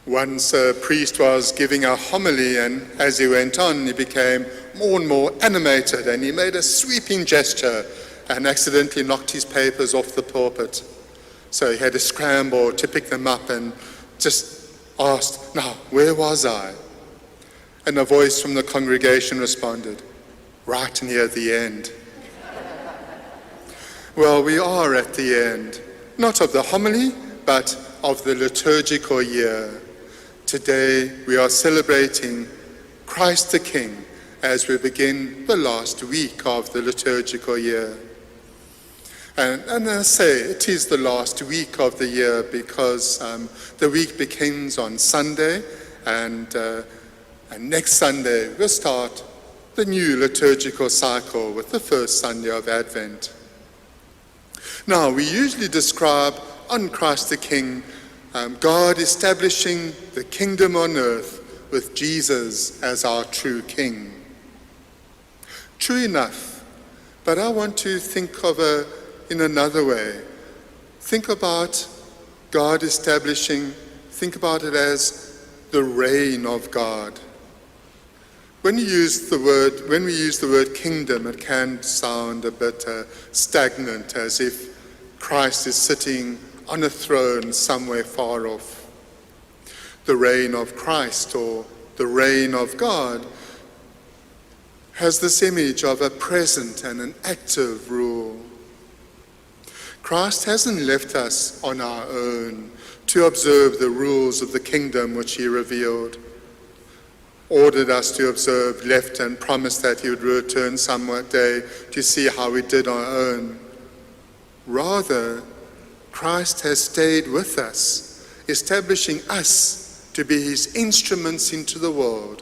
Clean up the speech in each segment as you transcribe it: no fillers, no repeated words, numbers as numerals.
Once a priest was giving a homily, and as he went on, he became more and more animated, and he made a sweeping gesture and accidentally knocked his papers off the pulpit. So he had to scramble to pick them up and just asked, "Now, where was I?" And a voice from the congregation responded, "Right near the end." Well, we are at the end, not of the homily, but of the liturgical year. Today we are celebrating Christ the King as we begin the last week of the liturgical year. And I say it is the last week of the year because the week begins on Sunday, and next Sunday we'll start the new liturgical cycle with the first Sunday of Advent. Now, we usually describe on Christ the King, God establishing the kingdom on earth with Jesus as our true King. True enough, but I want to think of it in another way. Think about God establishing, think about it as the reign of God. When we use the word kingdom, it can sound a bit stagnant, as if Christ is sitting on a throne somewhere far off. The reign of Christ, or the reign of God, has this image of a present and an active rule. Christ hasn't left us on our own to observe the rules of the kingdom which he revealed, ordered us to observe, left, and promised that he would return some day to see how we did our own. Rather, Christ has stayed with us, establishing us to be his instruments into the world.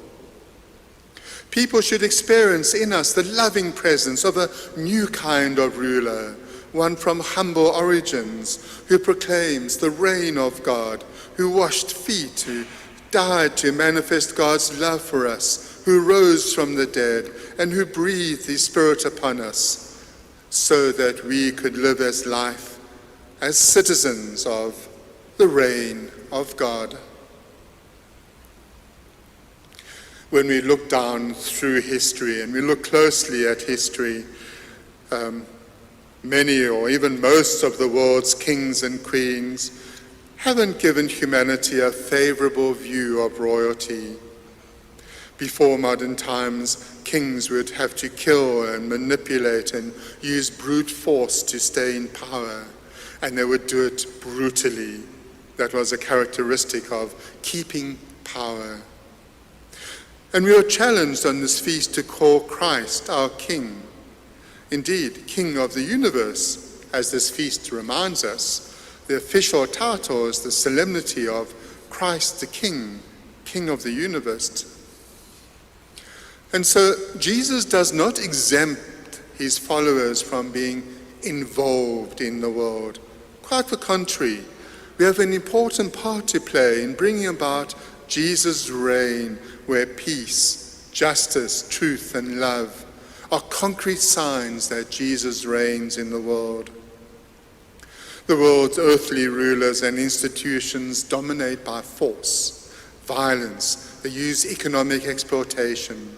People should experience in us the loving presence of a new kind of ruler, one from humble origins, who proclaims the reign of God, who washed feet, who died to manifest God's love for us, who rose from the dead, and who breathed his Spirit upon us, so that we could live as life, as citizens of the reign of God. When we look down through history and we look closely at history, many or even most of the world's kings and queens haven't given humanity a favorable view of royalty. Before modern times, kings would have to kill and manipulate and use brute force to stay in power, and they would do it brutally. That was a characteristic of keeping power. And we are challenged on this feast to call Christ our King. Indeed, King of the universe, as this feast reminds us. The official title is the Solemnity of Christ the King, King of the universe. And so Jesus does not exempt his followers from being involved in the world. Quite the contrary, we have an important part to play in bringing about Jesus' reign, where peace, justice, truth, and love are concrete signs that Jesus reigns in the world. The world's earthly rulers and institutions dominate by force, violence. They use economic exploitation.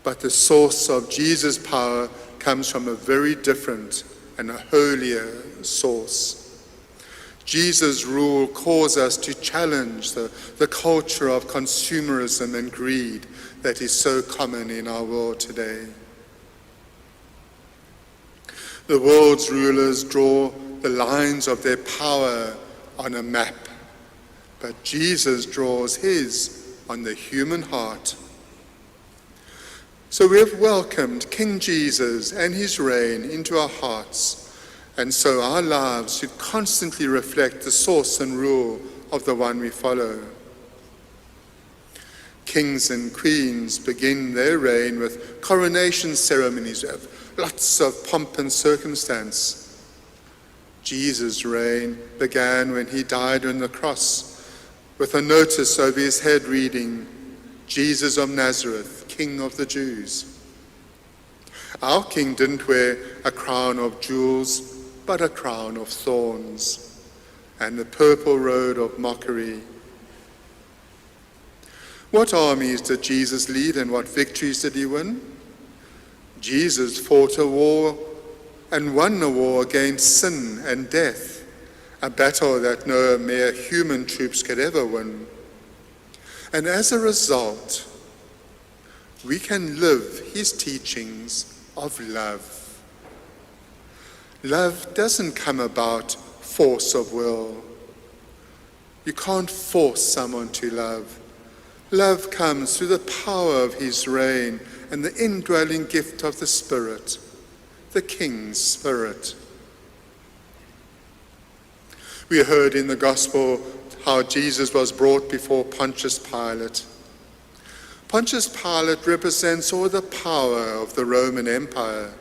But the source of Jesus' power comes from a very different and a holier source. Jesus' rule calls us to challenge the culture of consumerism and greed that is so common in our world today. The world's rulers draw the lines of their power on a map, but Jesus draws his on the human heart. So we have welcomed King Jesus and his reign into our hearts, and so our lives should constantly reflect the source and rule of the one we follow. Kings and queens begin their reign with coronation ceremonies. We have lots of pomp and circumstance. Jesus' reign began when he died on the cross, with a notice over his head reading, "Jesus of Nazareth, King of the Jews." Our King didn't wear a crown of jewels, but a crown of thorns, and the purple robe of mockery. What armies did Jesus lead and what victories did he win? Jesus fought a war and won a war against sin and death, a battle that no mere human troops could ever win. And as a result, we can live his teachings of love. Love doesn't come about force of will. You can't force someone to love. Love comes through the power of his reign and the indwelling gift of the Spirit, the King's Spirit. We heard in the Gospel how Jesus was brought before Pontius Pilate. Pontius Pilate represents all the power of the Roman Empire.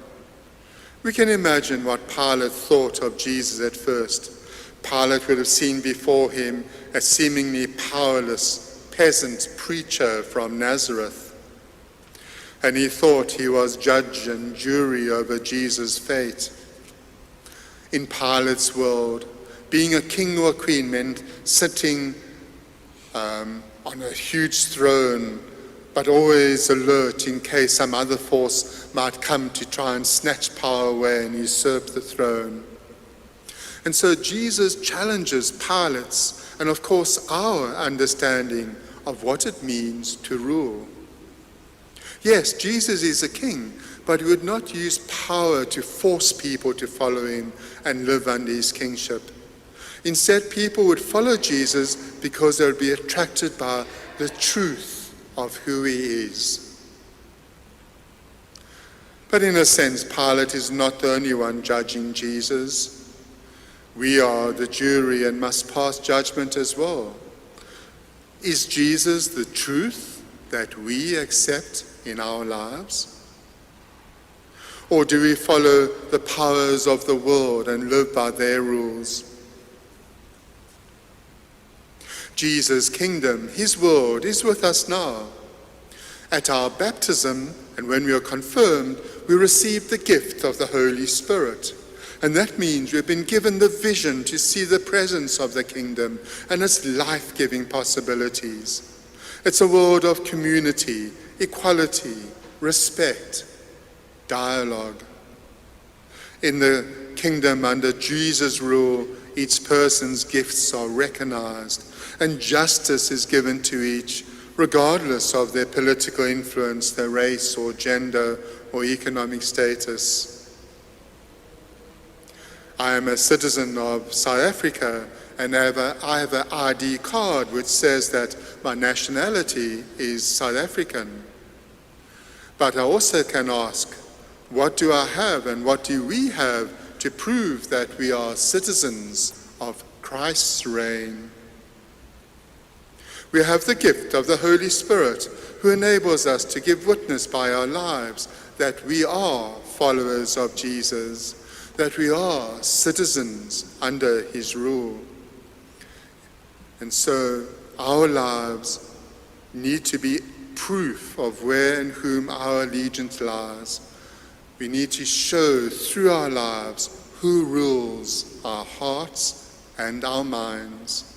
We can imagine what Pilate thought of Jesus at first. Pilate would have seen before him a seemingly powerless peasant preacher from Nazareth, and he thought he was judge and jury over Jesus' fate. In Pilate's world, being a king or queen meant sitting on a huge throne, but always alert in case some other force might come to try and snatch power away and usurp the throne. And so Jesus challenges Pilate's and of course our understanding of what it means to rule. Yes, Jesus is a king, but he would not use power to force people to follow him and live under his kingship. Instead, people would follow Jesus because they would be attracted by the truth of who he is. But in a sense, Pilate is not the only one judging Jesus. We are the jury and must pass judgment as well. Is Jesus the truth that we accept in our lives? Or do we follow the powers of the world and live by their rules? Jesus' kingdom, his world, is with us now. At our baptism, and when we are confirmed, we receive the gift of the Holy Spirit. And that means we've been given the vision to see the presence of the kingdom and its life-giving possibilities. It's a world of community, equality, respect, dialogue. In the kingdom under Jesus' rule, each person's gifts are recognized and justice is given to each, regardless of their political influence, their race or gender or economic status. I am a citizen of South Africa and I have an ID card which says that my nationality is South African. But I also can ask, what do I have and what do we have to prove that we are citizens of Christ's reign? We have the gift of the Holy Spirit who enables us to give witness by our lives that we are followers of Jesus, that we are citizens under his rule. And so our lives need to be proof of where and whom our allegiance lies. We need to show through our lives who rules our hearts and our minds.